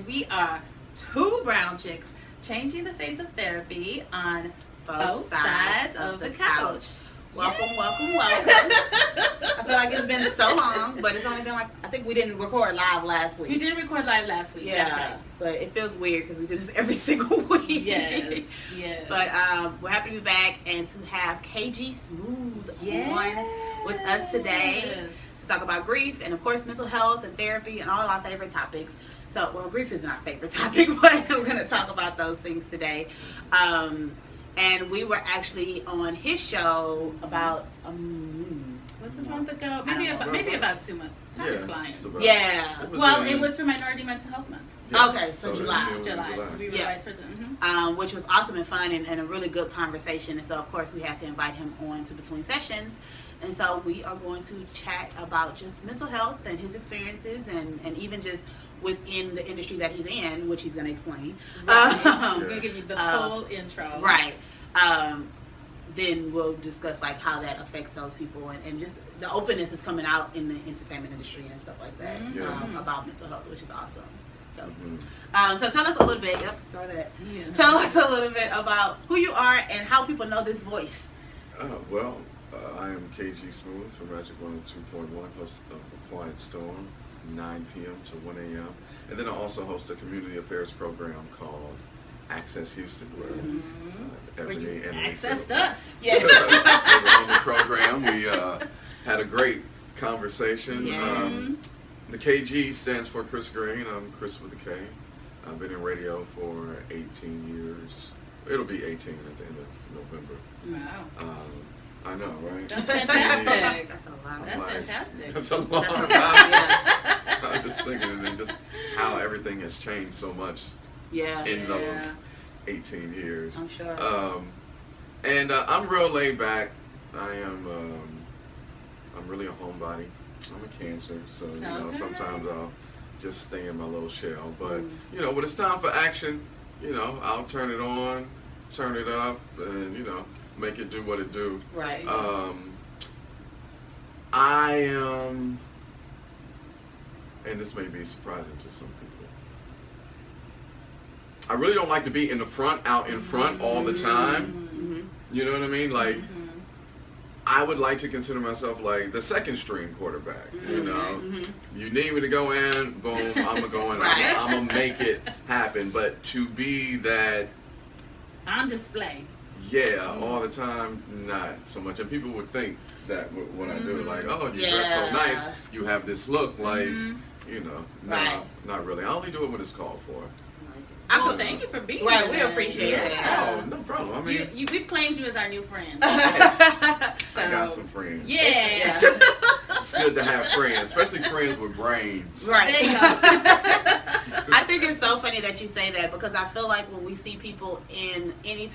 We are two brown chicks changing the face of therapy on both sides of the couch. Welcome, welcome, welcome. I feel like it's been so long, but it's only been like, I think we didn't record live last week. We did record live last week. Yeah, that's right. but it feels weird because we do this every single week. Yes, yes. But we're happy to be back and to have KG Smooth on with us today to talk about grief and, of course, mental health and therapy and all of our favorite topics. So, well, grief isn't our favorite topic, but we're going to talk about those things today. And we were actually on his show about was it a month ago? Maybe about 2 months. Time is flying. Yeah. It was for Minority Mental Health Month. Yeah. Okay, so July. We were right towards it. Which was awesome and fun and a really good conversation. And so, of course, we had to invite him on to Between Sessions. And so we are going to chat about just mental health and his experiences and even just within the industry that he's in, which he's going to explain. We're going to give you the full intro. Right. Then we'll discuss like how that affects those people and just the openness is coming out in the entertainment industry and stuff like that about mental health, which is awesome. So, so tell us a little bit. Yep, throw that. Yeah. Tell us a little bit about who you are and how people know this voice. I am KG Smooth from Magic 102.1, host of The Quiet Storm, 9 p.m. to 1 a.m. And then I also host a community affairs program called Access Houston, where Eboni and Eliza accessed us. Yes. on the program. We had a great conversation. Yes. The KG stands for Kris Green. I'm Kris with a K. I've been in radio for 18 years. It'll be 18 at the end of November. Wow. I know, right? That's fantastic. That's a lot. That's fantastic. That's a long time. I'm just thinking, and then just how everything has changed so much in those 18 years. I'm sure. And I'm real laid back. I'm really a homebody. I'm a Cancer, so you know sometimes I'll just stay in my little shell. But you know, when it's time for action, you know, I'll turn it on, turn it up, and make it do what it do. Right. I am, and this may be surprising to some people, I really don't like to be in the front, out in front all the time. You know what I mean? Like, I would like to consider myself like the second string quarterback. You know, you need me to go in, boom, I'm gonna go in. Right. I'm gonna make it happen. But to be that On display. all the time, not so much. And people would think that when I do, like, oh, you dress so nice, you have this look, like, no, not really. I only do it when it's called for. Well, thank you for being here. Right, we appreciate it. Oh, no problem. I mean, we've claimed you as our new friend. I got some friends. Yeah. It's good to have friends, especially friends with brains. Right. There you go. I think it's so funny that you say that because I feel like when we see people in any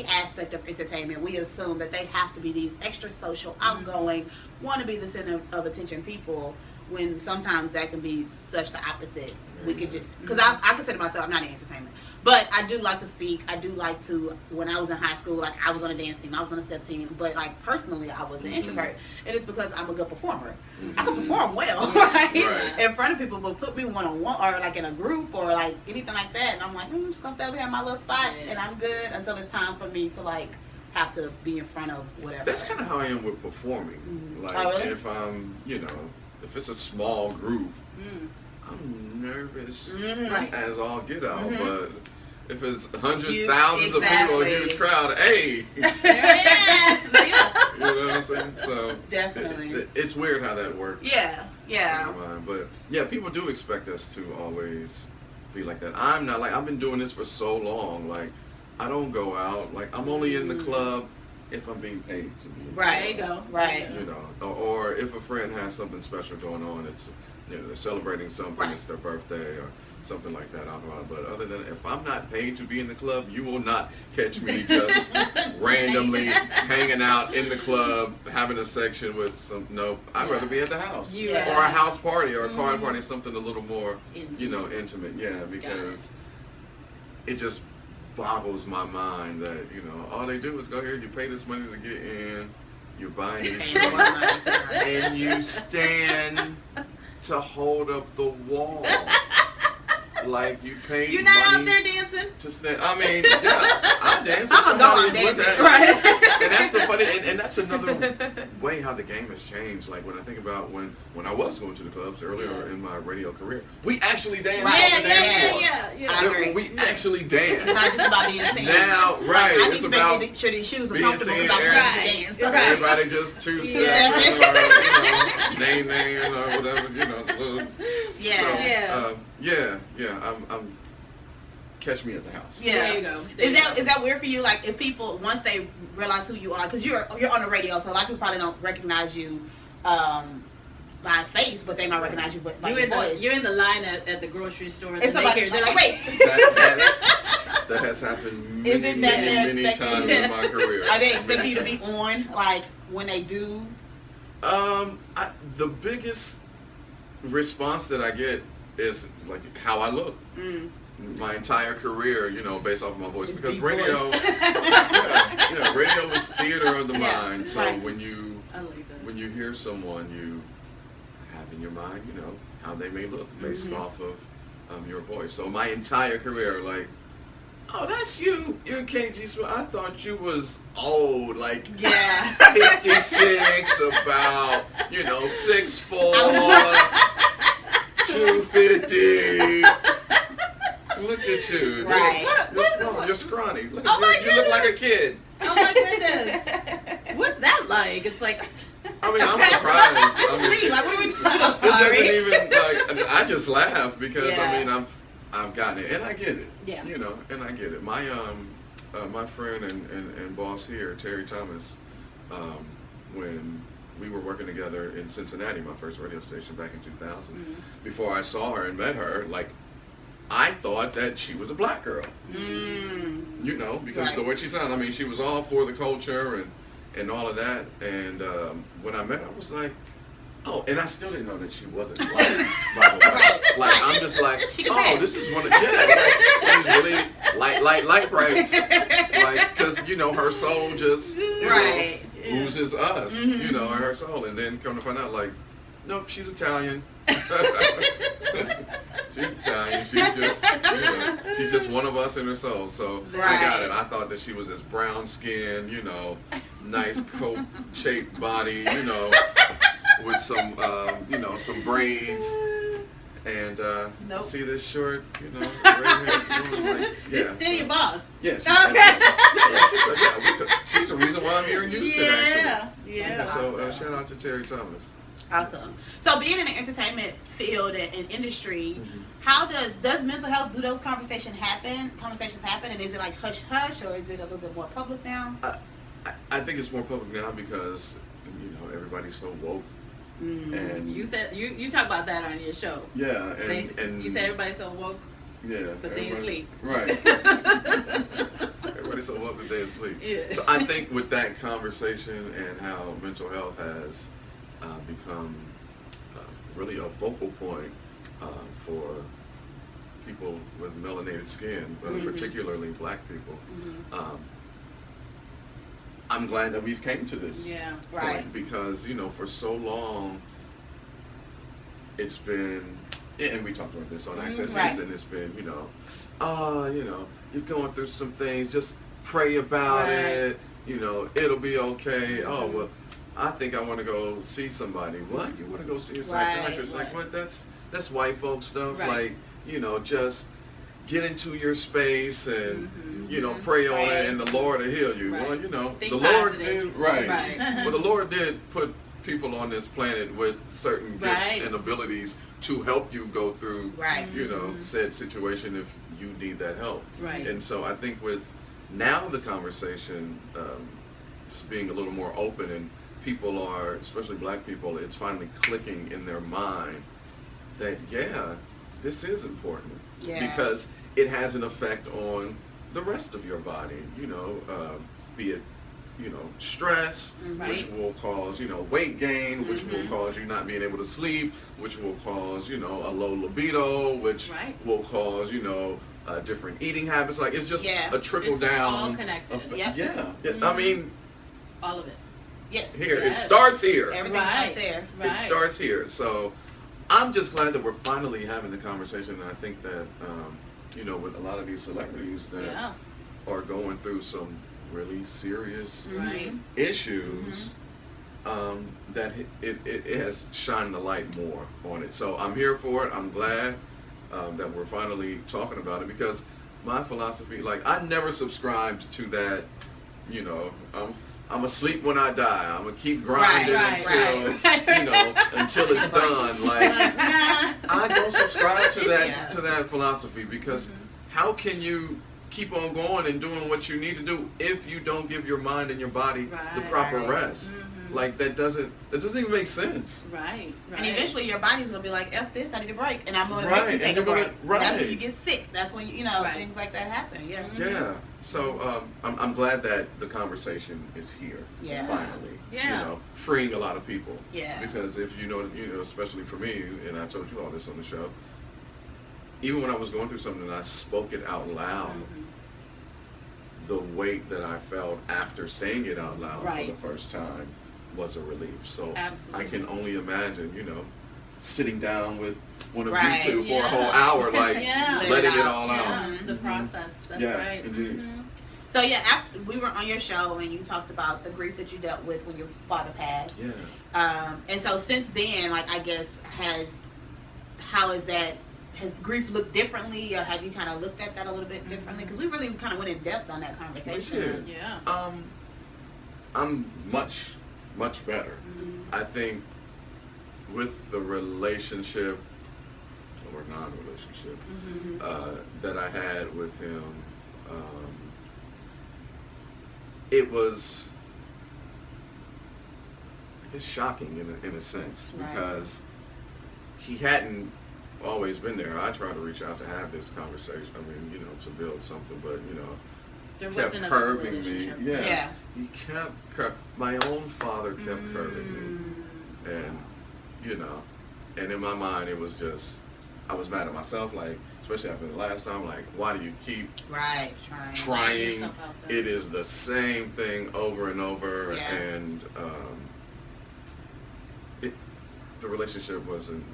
aspect of entertainment, we assume that they have to be these extra social, outgoing, want to be the center of attention people, when sometimes that can be such the opposite. We could just, because I consider myself, I'm not in entertainment, but I do like to speak. I do like to, when I was in high school, like I was on a dance team, I was on a step team, but like personally I was an introvert, and it's because I'm a good performer. I can perform well, right? In front of people, but put me one-on-one or like in a group or like anything like that, and I'm like, I'm just gonna stay over here in my little spot, and I'm good until it's time for me to like have to be in front of whatever. That's kind of how I am with performing. Like really? if I'm, if it's a small group, I'm nervous as all get out, but if it's hundreds, thousands of people, a huge crowd, hey! You know what I'm saying? So definitely. It's weird how that works. Yeah. But yeah, people do expect us to always be like that. I'm not like, I've been doing this for so long, like, I don't go out, like, I'm only in the club if I'm being paid to be. Right. There you go. Right. Or if a friend has something special going on, it's, they're celebrating something, it's their birthday or something like that. I'll go out. But other than, if I'm not paid to be in the club, you will not catch me just randomly hanging out in the club, having a section with some, I'd rather be at the house. Or a house party or a card party, something a little more, intimate. Yeah, because it just boggles my mind that, all they do is go here, you pay this money to get in, you're buying these drinks, and you stand to hold up the wall. like you paid You're not money out there dancing? to stand. I mean, yeah, I dance. I'm gonna go out dancing. Right. And that's the funny, and that's another way how the game has changed. Like when I think about when I was going to the clubs earlier in my radio career, we actually danced on the dance floor. I agree. We actually danced. It's not just about being seen. Now, right, I it's need to about make sure these shoes are being comfortable seen. because I'm going to dance. Everybody just two-stepping or name or whatever, little. I'm catch me at the house. Yeah. There you go. Is that weird for you? Like if people once they realize who you are, because you're on the radio, so a lot of people probably don't recognize you by face, but they might recognize you by your voice. You're in the line at the grocery store. And somebody's like, wait. That has happened Is many, it that many, they're many times in my career. Are they expecting you to be on, like when they do? The biggest response that I get is like how I look. My entire career, based off of my voice, because radio, radio is theater of the mind. So when you hear someone, you have in your mind, how they may look based off of your voice. So my entire career, like, oh, that's you. You're KG Swift. I thought you was old, like 56, about 6'4", 250. Look at you. Right. You're scrawny. Look, Oh you look like a kid. Oh my goodness. What's that like? It's like. I mean, I'm surprised. Like, what are we talking about? It doesn't even I just laugh because I mean I've gotten it and I get it. Yeah. And I get it. My my friend and boss here, Terry Thomas, when we were working together in Cincinnati, my first radio station back in 2000. Before I saw her and met her, like, I thought that she was a black girl. Because the way she sounded, I mean, she was all for the culture and all of that. And when I met her, I was like, oh, and I still didn't know that she wasn't black, by the way. Like, I'm just like, oh, this is one of, she was really light bright. Like, because, her soul just, oozes us, in her soul. And then come to find out, like, nope, she's Italian. She's Italian. She's just one of us in her soul. So I got it. I thought that she was this brown skin, nice coat-shaped body, with some, some braids. And see this short, red-haired woman, like, It's still your boss. Yeah. She's the reason why I'm here in Houston, actually. Yeah. So shout out to Terry Thomas. Awesome. So being in the entertainment field and industry, how does mental health, do those conversations happen, and is it like hush hush, or is it a little bit more public now? I think it's more public now because everybody's so woke. And you said you talk about that on your show. Yeah, and you said everybody's so woke. Yeah, but they asleep. Right. Everybody's so woke that they asleep. Yeah. So I think with that conversation and how mental health has become really a focal point for people with melanated skin, particularly black people. I'm glad that we've came to this point because, for so long it's been, and we talked about this on Access Houston, it's been, you're going through some things, just pray about it, it'll be okay. Oh, well, I think I want to go see somebody. What? You want to go see a psychiatrist? Like, what? That's white folk stuff. Like, just get into your space and, pray on it and the Lord will heal you. Well, Think the Lord positive. did, well, the Lord did put people on this planet with certain gifts and abilities to help you go through, said situation if you need that help. And so I think with now the conversation just being a little more open and people are, especially black people, it's finally clicking in their mind that, this is important. Because it has an effect on the rest of your body, be it, stress, which will cause, weight gain, which will cause you not being able to sleep, which will cause, a low libido, which will cause, different eating habits. Like, it's just a trickle down. All connected. I mean, all of it. Yes. Here, it starts here. Everything's right there. It starts here. So I'm just glad that we're finally having the conversation, and I think that with a lot of these celebrities that are going through some really serious issues, that it has shined the light more on it. So I'm here for it. I'm glad that we're finally talking about it, because my philosophy, like, I never subscribed to that, I'm asleep when I die. I'm gonna keep grinding until it's done. Like, I don't subscribe to that philosophy, because how can you keep on going and doing what you need to do if you don't give your mind and your body the proper rest? Like, that doesn't even make sense. Right. And eventually your body's gonna be like, F this, I need a break, and I'm gonna make you take a break. That's when you get sick. That's when things like that happen. Yeah. Yeah. So I'm glad that the conversation is here. Yeah. Finally. Yeah. Freeing a lot of people. Yeah. Because if especially for me, and I told you all this on the show, even when I was going through something and I spoke it out loud, the weight that I felt after saying it out loud for the first time was a relief. So I can only imagine, sitting down with one of you two for a whole hour, like letting it all out. The process. That's right. Indeed. So after we were on your show and you talked about the grief that you dealt with when your father passed. Yeah. And so since then, like, I guess has grief looked differently, or have you kind of looked at that a little bit differently? Because we really kind of went in depth on that conversation. We did. Yeah. I'm much better. I think with the relationship or non-relationship that I had with him, it was, I guess, shocking in a sense, because he hadn't always been there. I tried to reach out to have this conversation. I mean, to build something, but there kept wasn't curving me. Yeah. He kept my own father kept curving me, and and in my mind it was just, I was mad at myself, like, especially after the last time, like, why do you keep trying? It is the same thing over and over, and the relationship wasn't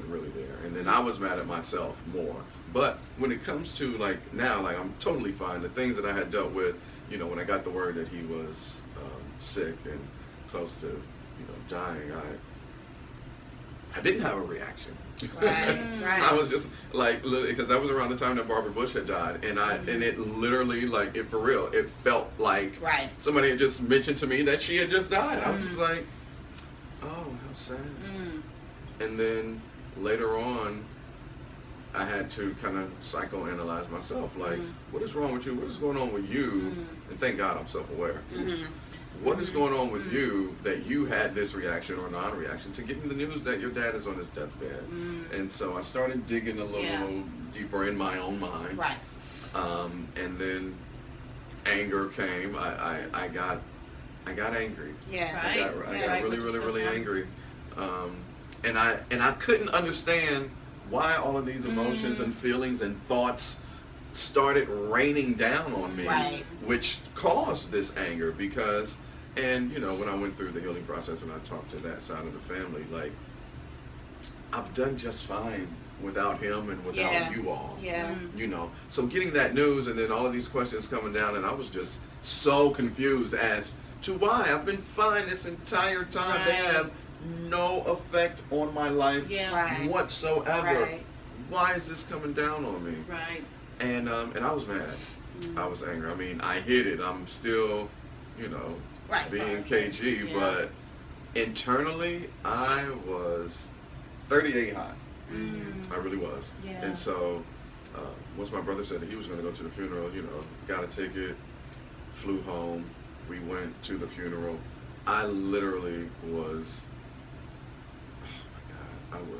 really there, and then I was mad at myself more. But when it comes to, like, now, like, I'm totally fine. The things that I had dealt with, when I got the word that he was sick and close to dying, I didn't have a reaction. Right. I was just like, because that was around the time that Barbara Bush had died, and and it literally, like, it for real, it felt like somebody had just mentioned to me that she had just died. I was just like, oh, how sad. And then later on, I had to kind of psychoanalyze myself, like, what is wrong with you? What is going on with you? And thank God I'm self-aware. What is going on with you that you had this reaction or non-reaction to getting the news that your dad is on his deathbed? And so I started digging a little deeper in my own mind. And then anger came. I got angry. I got really angry. And I couldn't understand why all of these emotions and feelings and thoughts started raining down on me, which caused this anger. Because, and when I went through the healing process and I talked to that side of the family, like, I've done just fine without him and without you all. So getting that news and then all of these questions coming down, and I was just so confused as to why. I've been fine this entire time. They have no effect on my life whatsoever. Why is this coming down on me? And I was mad. I was angry. I mean, I hid it. I'm still, being KG, but internally I was 38 hot. I really was. And so once my brother said that he was going to go to the funeral, got a ticket, flew home. We went to the funeral. I literally was, oh my God,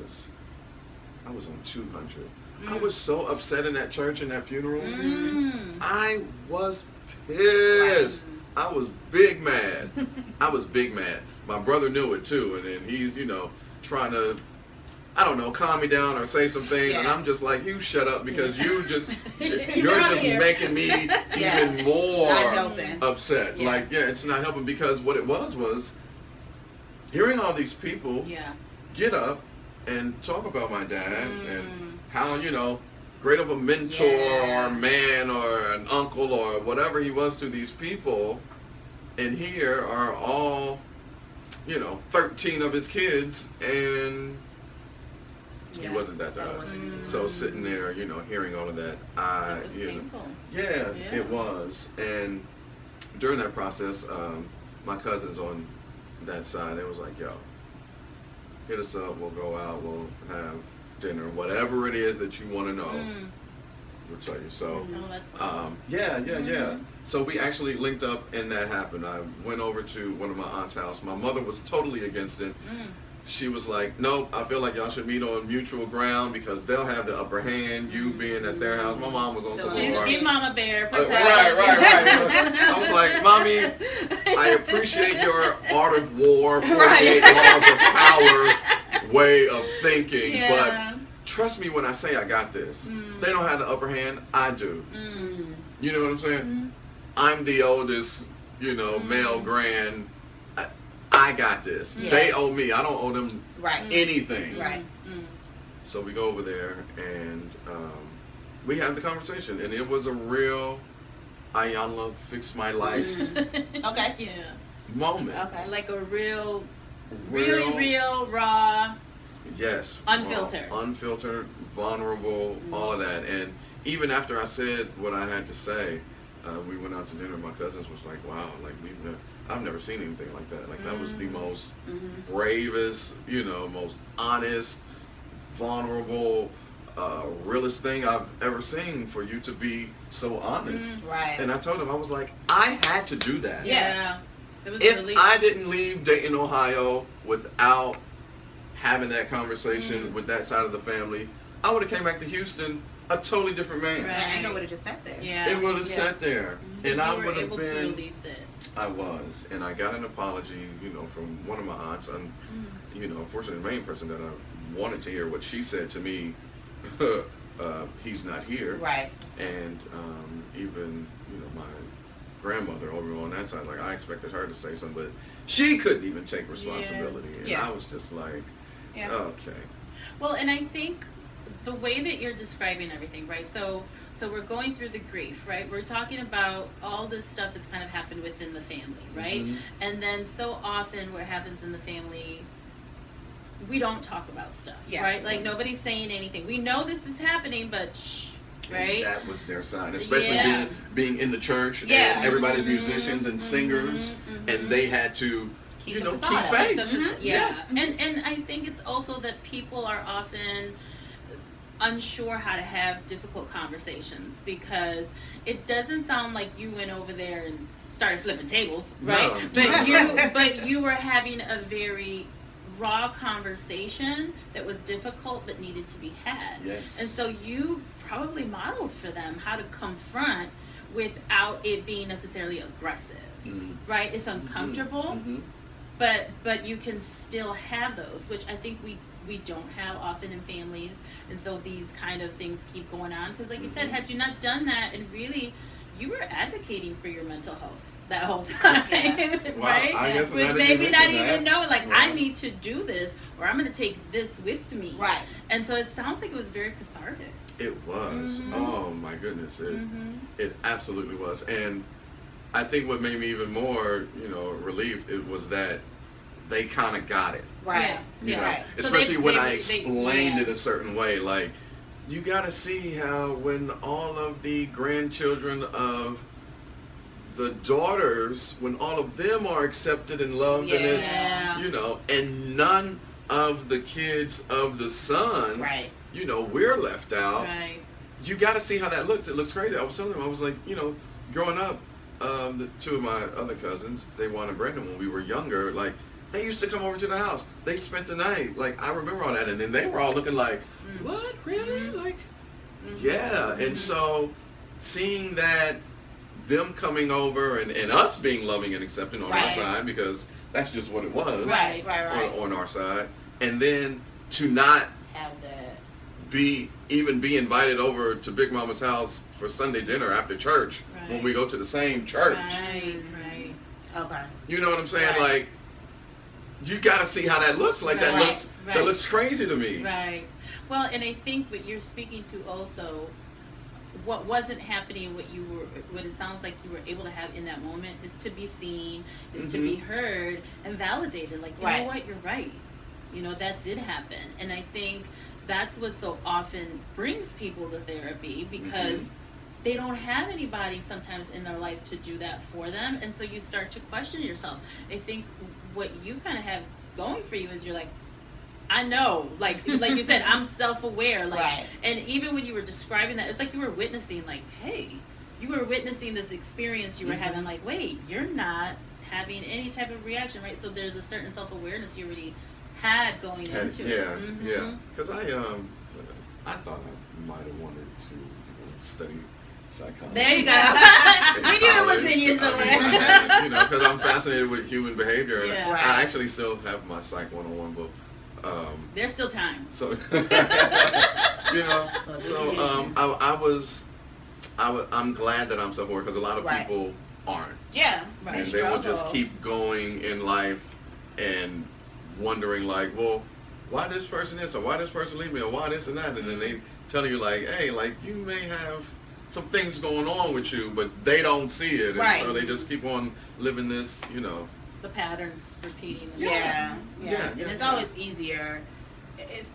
I was on 200. I was so upset in that church in that funeral. I was pissed. I was big mad. My brother knew it too, and then he's, trying to, I don't know, calm me down or say some things, and I'm just like, you shut up, because you're just making me even more upset. Like, it's not helping, because what it was hearing all these people get up and talk about my dad and how, great of a mentor or man or an uncle or whatever he was to these people. And here are all, 13 of his kids, and he wasn't that to us. So sitting there, hearing all of that, That was painful. Yeah, it was. And during that process, my cousins on that side, they was like, yo, hit us up, we'll go out, we'll have dinner, whatever it is that you want to know, we'll tell you. So, yeah. So we actually linked up, and that happened. I went over to one of my aunt's house. My mother was totally against it. She was like, nope, I feel like y'all should meet on mutual ground because they'll have the upper hand, you being at their house. My mom was on some more. Be Mama Bear. Right. I was like, Mommy, I appreciate your art of war, 48 laws of power way of thinking, but trust me when I say I got this. They don't have the upper hand, I do. You know what I'm saying? I'm the oldest, male grand. I got this. They owe me. I don't owe them anything. So we go over there and we had the conversation, and it was a real Ayanla fix my life moment. Okay, like a real, raw. Yes. Unfiltered. Unfiltered, vulnerable, all of that. And even after I said what I had to say, we went out to dinner. My cousins was like, wow, like I've never seen anything like that. Like that was the most bravest, most honest, vulnerable, realest thing I've ever seen for you to be so honest. And I told him, I was like, I had to do that. It was if I didn't leave Dayton, Ohio without having that conversation with that side of the family, I would have came back to Houston a totally different man. I know, would have just sat there. It would have sat there. So and I you were would have able been to release it. I was, and I got an apology, from one of my aunts. And unfortunately, the main person that I wanted to hear what she said to me, he's not here. And even my grandmother over on that side, like I expected her to say something, but she couldn't even take responsibility. And I was just like, okay. Well, and I think the way that you're describing everything, right? So we're going through the grief, right? We're talking about all this stuff that's kind of happened within the family, right? And then so often what happens in the family, we don't talk about stuff, right? Like nobody's saying anything. We know this is happening, but shh, right? And that was their side, especially being in the church and everybody's musicians and singers, and they had to keep faith. And I think it's also that people are often unsure how to have difficult conversations because it doesn't sound like you went over there and started flipping tables, right? No. But you were having a very raw conversation that was difficult but needed to be had. And so you probably modeled for them how to confront without it being necessarily aggressive, right? It's uncomfortable, but you can still have those, which I think we don't have often in families. And so these kind of things keep going on because, like you said, had you not done that, and really you were advocating for your mental health that whole time, right? I guess with maybe not even knowing, like, I need to do this, or I'm going to take this with me, and so it sounds like it was very cathartic. It was. Oh my goodness, it absolutely was. And I think what made me even more, relieved, it was that they kind of got it. Especially when I explained it a certain way. Like, you got to see how when all of the grandchildren of the daughters, when all of them are accepted and loved, and it's, and none of the kids of the son, we're left out. You got to see how that looks. It looks crazy. I was telling them, I was like, growing up, the two of my other cousins, Daywan and Brendan, when we were younger, like, they used to come over to the house. They spent the night. Like, I remember all that. And then they were all looking like, what? Really? Like, yeah. And so seeing that, them coming over and us being loving and accepting on our side, because that's just what it was. On our side. And then to not have that. Be invited over to Big Mama's house for Sunday dinner after church when we go to the same church. Okay. You know what I'm saying? Like, you got to see how that looks. Like that Right. looks crazy to me. Right. Well, and I think what you're speaking to also, what wasn't happening, what it sounds like you were able to have in that moment is to be seen, is to be heard and validated. Like, you know what, you're right. You know, that did happen. And I think that's what so often brings people to therapy, because they don't have anybody sometimes in their life to do that for them. And so you start to question yourself. I think what you kind of have going for you is you're like, I know, like you said, I'm self-aware. Like, and even when you were describing that, it's like you were witnessing, like, hey, you were witnessing this experience you were having, like, wait, you're not having any type of reaction, right? So there's a certain self-awareness you already had going into it. Yeah. Because I thought I might have wanted to study psychology. There you go. We knew it was in you somewhere. Because I'm fascinated with human behavior. Yeah. And I actually still have my Psych 101 book. There's still time. So, I'm glad that I'm self-aware, because a lot of people aren't. Yeah. And they will just keep going in life and wondering, like, well, why this person is, or why this person leave me, or why this and that, and then they tell you, like, hey, like, you may have some things going on with you, but they don't see it, and so they just keep on living this, the patterns repeating. Yeah. And it's always easier.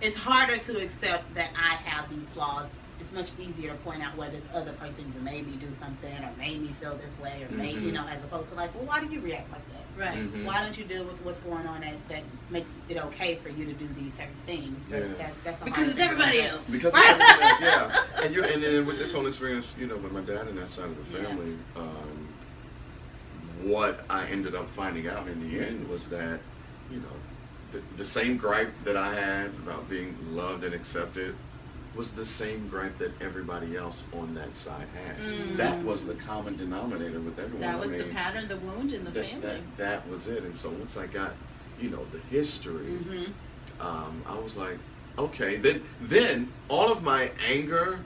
It's harder to accept that I have these flaws. It's much easier to point out where this other person either made me do something, or made me feel this way, or made, as opposed to like, well, why do you react like that? Right. Why don't you deal with what's going on that makes it okay for you to do these certain things? But that's because it's everybody else. Because it's everybody else, and then with this whole experience, with my dad and that side of the family, what I ended up finding out in the end was that, the same gripe that I had about being loved and accepted was the same gripe that everybody else on that side had. That was the common denominator with everyone. That was the pattern, the wound in the family. That was it. And so once I got, the history, I was like, okay, then all of my anger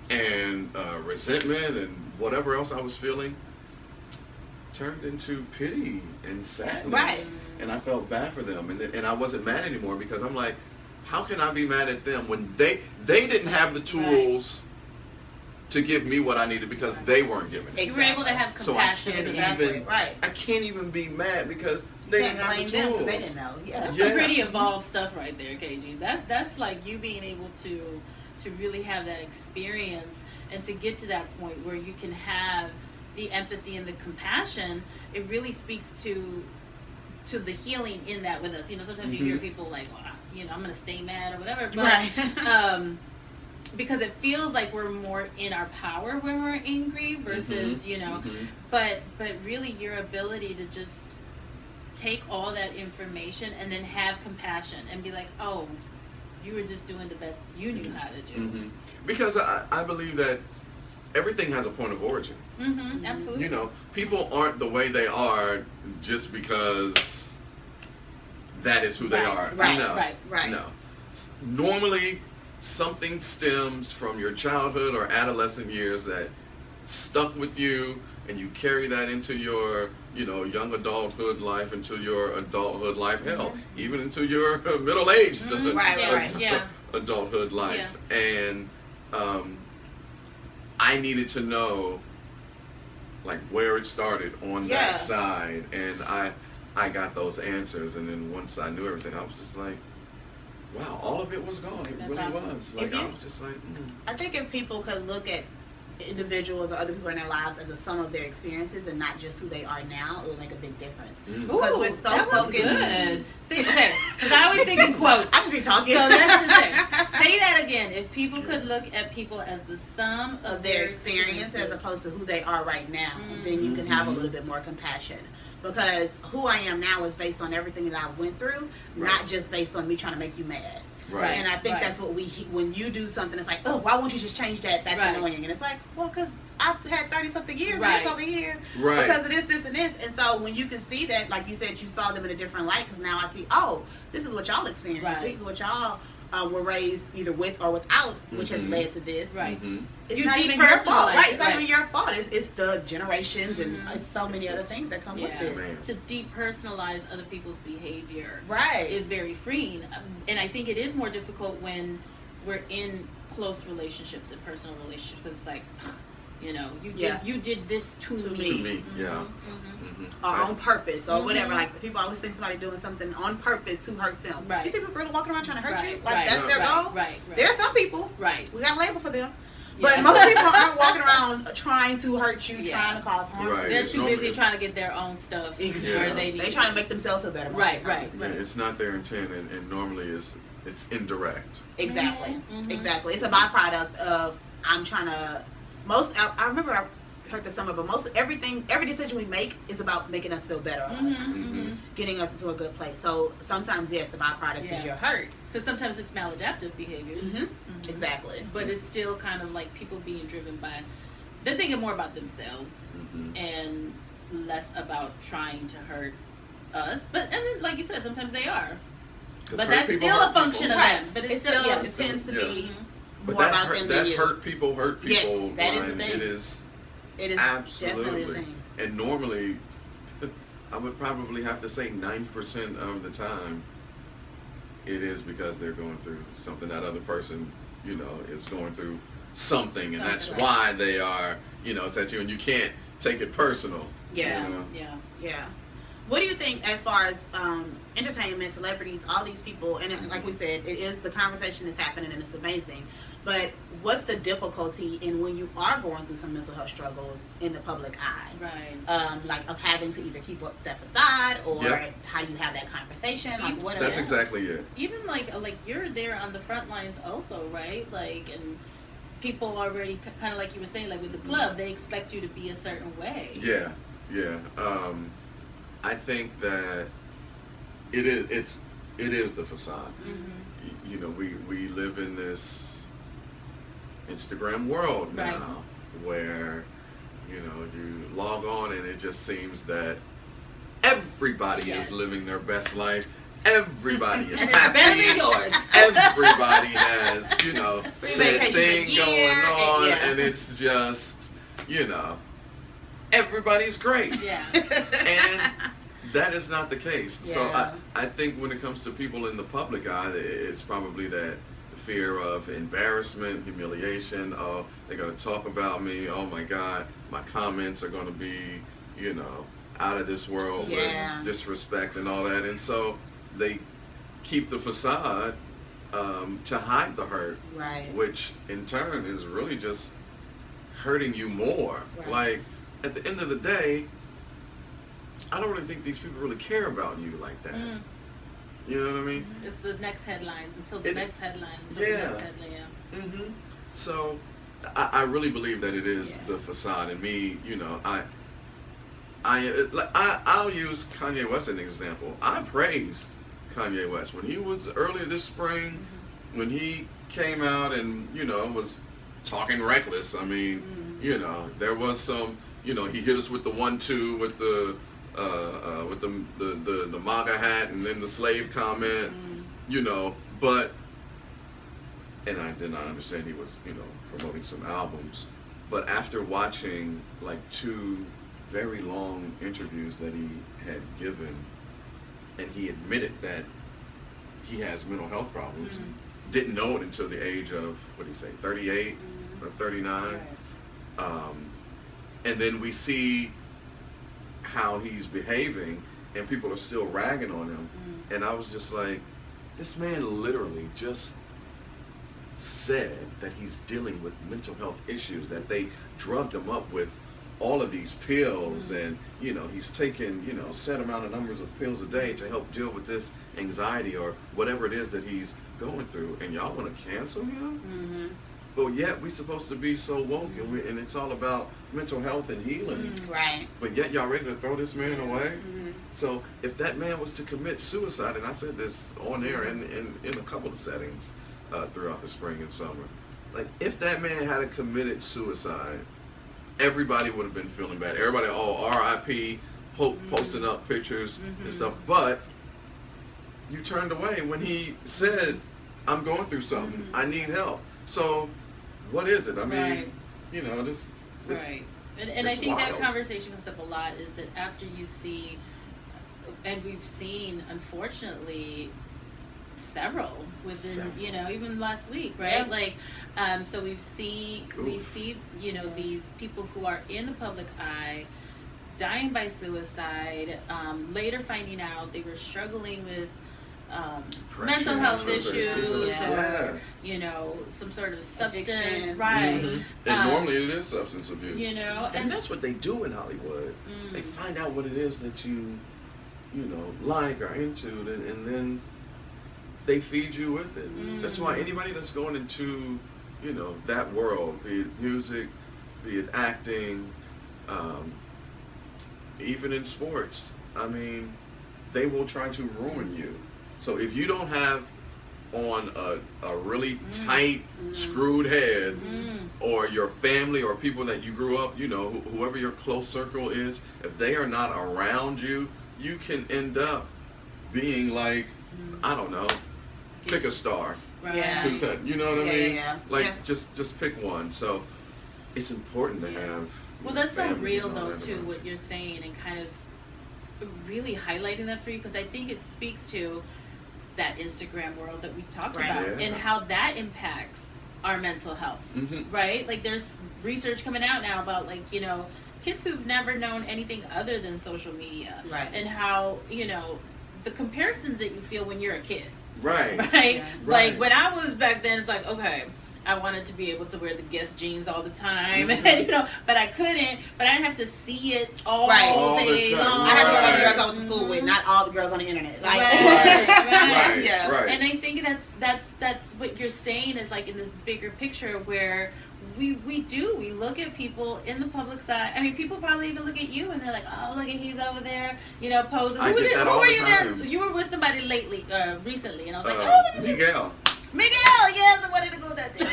and resentment and whatever else I was feeling turned into pity and sadness. Right. And I felt bad for them. And I wasn't mad anymore, because I'm like, how can I be mad at them when they didn't have the tools to give me what I needed, because they weren't giving it. You were able to have compassion. I can't even be mad because they didn't have the tools. They didn't know. That's some pretty evolved stuff right there, KG. That's like you being able to really have that experience, and to get to that point where you can have the empathy and the compassion. It really speaks to the healing in that with us. Sometimes you hear people like, I'm going to stay mad or whatever. But, because it feels like we're more in our power when we're angry versus, but really your ability to just take all that information and then have compassion and be like, oh, you were just doing the best you knew how to do. Because I believe that everything has a point of origin. Absolutely. People aren't the way they are just because that is who they are. Right. No. Normally, something stems from your childhood or adolescent years that stuck with you, and you carry that into your, young adulthood life, into your adulthood life, hell, even into your middle-aged adulthood life. And I needed to know, like, where it started on that side, and I got those answers. And then once I knew everything, I was just like, wow, all of it was gone. It really was. Like, I was just like, I think if people could look at individuals or other people in their lives as a sum of their experiences and not just who they are now, it will make a big difference. Because we're so focused. Good. See, okay, because I always think in quotes. I should be talking. So let's just say that again. If people could look at people as the sum of their experience as opposed to who they are right now, then you can have a little bit more compassion. Because who I am now is based on everything that I went through, not just based on me trying to make you mad. Right. And I think that's what when you do something, it's like, oh, why won't you just change that? That's annoying. And it's like, well, because I've had 30-something years over here because of this, and this. And so when you can see that, like you said, you saw them in a different light, because now I see, oh, this is what y'all experienced. This is what y'all were raised either with or without, which has led to this. Right. It's You not even your fault, depersonalize right? it, It's not even your fault. It's the generations and so many other things that come with it. Man. To depersonalize other people's behavior Right. is very freeing. And I think it is more difficult when we're in close relationships and personal relationships, because it's like, you know, you did this to me. To me, yeah. Or on purpose or whatever. Like, people always think somebody doing something on purpose to hurt them. Right. You think people really walking around trying to hurt you? Like, Right. that's their goal? Right. There are some people. Right. We got a label for them. Yeah. But most people aren't walking around trying to hurt you, Yeah. trying to cause harm. Right. They're It's too normally busy it's- trying to get their own stuff where they need. They trying to make themselves feel better. Right. Yeah, it's not their intent, and normally it's indirect. Exactly. Exactly. It's a byproduct of I'm trying to. I remember I heard this summer, but every decision we make is about making us feel better all the time, getting us into a good place. So sometimes, yes, the byproduct is you're hurt. Because sometimes it's maladaptive behavior. Exactly. But it's still kind of like people being driven by, they're thinking more about themselves and less about trying to hurt us. But, and then, like you said, sometimes they are. But that's still a function of them. But it's still, it tends to be But more about them than you. hurt people. Yes, that is the thing. It is absolutely definitely a thing. And normally, I would probably have to say 90% of the time, it is because they're going through something. That other person, you know, is going through something, and that's why they are, you know, it's at you, and you can't take it personal. Yeah. You know? Yeah. What do you think as far as entertainment, celebrities, all these people, and like we said, the conversation is happening and it's amazing, but what's the difficulty in when you are going through some mental health struggles in the public eye? Right. Like of having to either keep up that facade or how do you have that conversation? Like what? That's exactly it. Even like you're there on the front lines also, right? Like, and people already kind of like you were saying, like with the club, they expect you to be a certain way. Yeah. I think that it is the facade. You know, we live in this Instagram world now where, you know, you log on and it just seems that everybody is living their best life. Everybody is happy. Better than yours. Everybody has, you know, said thing year, going on, and it's just, you know, everybody's great. Yeah. And that is not the case. Yeah. So I think when it comes to people in the public eye, it's probably that fear of embarrassment, humiliation. Oh, they're going to talk about me. Oh my God, my comments are going to be, you know, out of this world with disrespect and all that. And so they keep the facade to hide the hurt, which in turn is really just hurting you more. Like, at the end of the day, I don't really think these people really care about you like that. You know what I mean? It's the next headline until the next headline. So I really believe that it is the facade. And me, you know, I'll use Kanye West as an example. I praised Kanye West when he was earlier this spring, when he came out and, you know, was talking reckless. I mean, you know, there was some, you know, he hit us with the 1-2 with the MAGA hat and then the slave comment, you know, but, and I did not understand he was, you know, promoting some albums, but after watching like 2 very long interviews that he had given, and he admitted that he has mental health problems, didn't know it until the age of, what did he say, 38 or 39, and then we see how he's behaving and people are still ragging on him, and I was just like, this man literally just said that he's dealing with mental health issues, that they drugged him up with all of these pills, and, you know, he's taking, you know, set amount of numbers of pills a day to help deal with this anxiety or whatever it is that he's going through, and y'all want to cancel him? But yet we're supposed to be so woke, and it's all about mental health and healing. Right. But yet y'all ready to throw this man away? So if that man was to commit suicide, and I said this on air in a couple of settings throughout the spring and summer, like if that man had committed suicide, everybody would have been feeling bad. Everybody, R.I.P., posting up pictures and stuff. But you turned away when he said I'm going through something. I need help. So, what is it? I mean, this. Right. And I think that conversation comes up a lot, is that after you see, and we've seen, unfortunately, several within, even last week, right? Yeah. So we see, these people who are in the public eye dying by suicide, later finding out they were struggling with mental health issues, or some sort of substance, addiction. right? And normally it is substance abuse. And that's what they do in Hollywood. They find out what it is that you like or into, and then they feed you with it. That's why anybody that's going into, that world, be it music, be it acting, even in sports, I mean, they will try to ruin you. So if you don't have on a really tight, screwed head, or your family or people that you grew up, whoever your close circle is, if they are not around you, you can end up being like, I don't know, pick a star. Right. Yeah. You know what I mean? Yeah. Like, just pick one. So it's important to have. Well, that's so family real, and all though, that too, around. what you're saying, and kind of really highlighting that for you, because I think it speaks to that Instagram world that we've talked about, Yeah. and how that impacts our mental health, right? Like, there's research coming out now about, kids who've never known anything other than social media, Right. and how, the comparisons that you feel when you're a kid. Right. Right? Yeah. Like, when I was back then, it's like, okay, I wanted to be able to wear the Guess jeans all the time, and, but I couldn't, but I didn't have to see it all All the day time. long. I had to Right. know the girls I went to school with, not all the girls on the internet. Like, Right. Yeah. Right. And I think that's what you're saying, is like in this bigger picture where we look at people in the public side. I mean, people probably even look at you and they're like, oh, look at, he's over there, posing. I get that all were the you time. there? You were with somebody recently, and I was like, oh, look at you. Miguel. Yes, I wanted to go that day.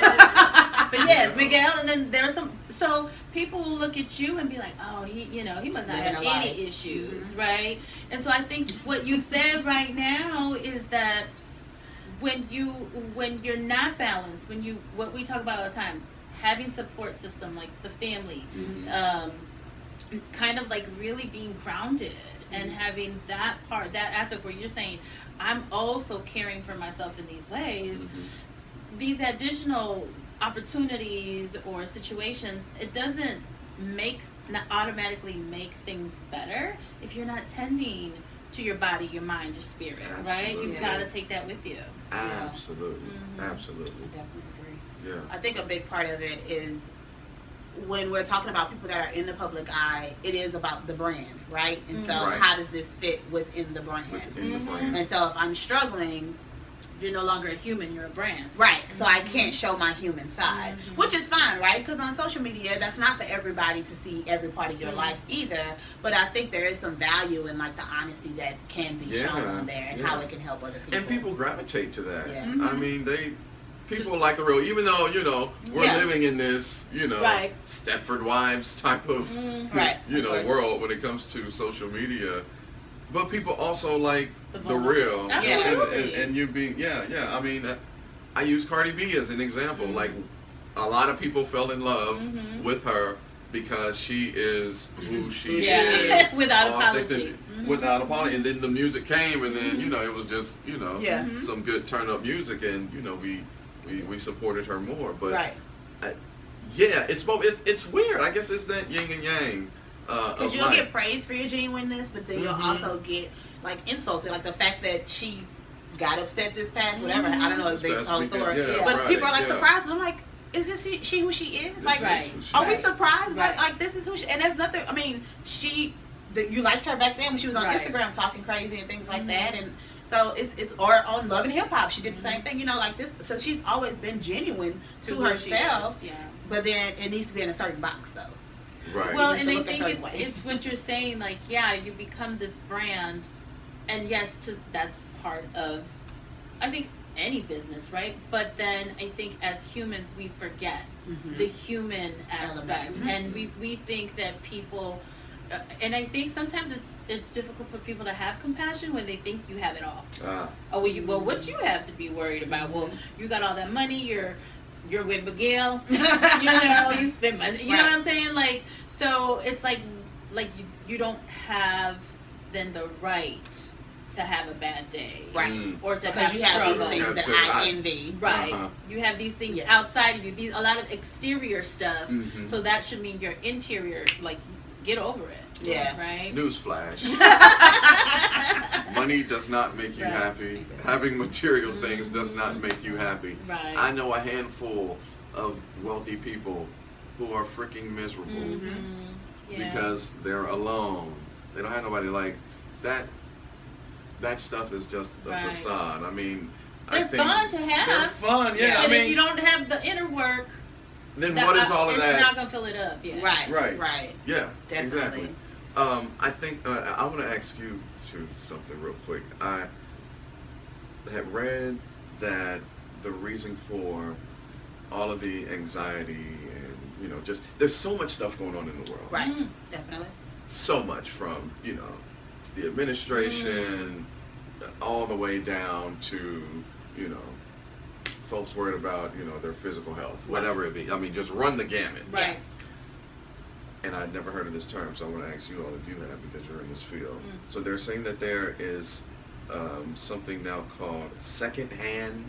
But yes, Miguel, and then there are some. So people will look at you and be like, oh, he must not have any issues, right? And so I think what you said right now is that when you're not balanced, what we talk about all the time, having support system like the family, kind of like really being grounded and having that aspect where you're saying, I'm also caring for myself in these ways. These additional opportunities or situations, it doesn't not automatically make things better if you're not tending to your body, your mind, your spirit, right? You've got to take that with you. Absolutely. Absolutely. I definitely agree. Yeah. I think a big part of it is when we're talking about people that are in the public eye, it is about the brand, right? And so how does this fit within the brand? Within the brand. And so if I'm struggling, You're no longer a human, you're a brand. right, so I can't show my human side, which is fine, right? Because on social media, that's not for everybody to see every part of your life either. But I think there is some value in like the honesty that can be shown on there and how it can help other people. And people gravitate to that. Yeah. I mean, people like the real, even though, we're living in this, Right. Stepford Wives type of, Right, of course. world when it comes to social media. But people also like the vulnerable. real. Absolutely. And you being, I mean, I use Cardi B as an example. Like, a lot of people fell in love with her because she is who she is. Without authentic, apology. Without apology. And then the music came, and then, it was just, some good turn-up music, and, we supported her more. But, it's both. It's weird. I guess it's that yin and yang. Because you'll get praise for your genuineness, but then you'll also get like insulted, like the fact that she got upset this past whatever. I don't know if they told story, but people are like surprised, and I'm like, is this she who she is? Like, are we surprised? But like, this is who she, and there's nothing. I mean, you liked her back then when she was on Instagram talking crazy and things like that, and so it's or on Love and Hip Hop, she did the same thing, like this. So she's always been genuine to herself, but then it needs to be in a certain box though. Right. Well, and I look a think certain way. it's what you're saying, like, you become this brand, and yes, that's part of, I think, any business, right? But then I think as humans, we forget the human aspect, and we think that people and I think sometimes it's difficult for people to have compassion when they think you have it all. Oh, well, what you have to be worried about? Well, you got all that money. You're with Miguel. You spend money. You know what I'm saying? Like, so it's like you don't have then the right to have a bad day, right? Or to because have you have struggle. these things that I envy, right? You have these things outside of you. A lot of exterior stuff. So that should mean your interior, like, get over it. Yeah. Right. Newsflash. Money does not make you happy. Having material things does not make you happy. Right. I know a handful of wealthy people who are freaking miserable because they're alone. They don't have nobody. Like that. That stuff is just a facade. I mean, they're fun to have. They're fun, yeah. But I mean, if you don't have the inner work, then what is all of that? It's not gonna fill it up. Yeah. Right. Yeah, definitely. Exactly. I think I want to ask you something real quick. I had read that the reason for all of the anxiety and just there's so much stuff going on in the world. Right. Definitely. So much from the administration all the way down to folks worried about their physical health, whatever it be. I mean, just run the gamut. Right. And I'd never heard of this term, so I want to ask you all if you have, because you're in this field. So they're saying that there is something now called secondhand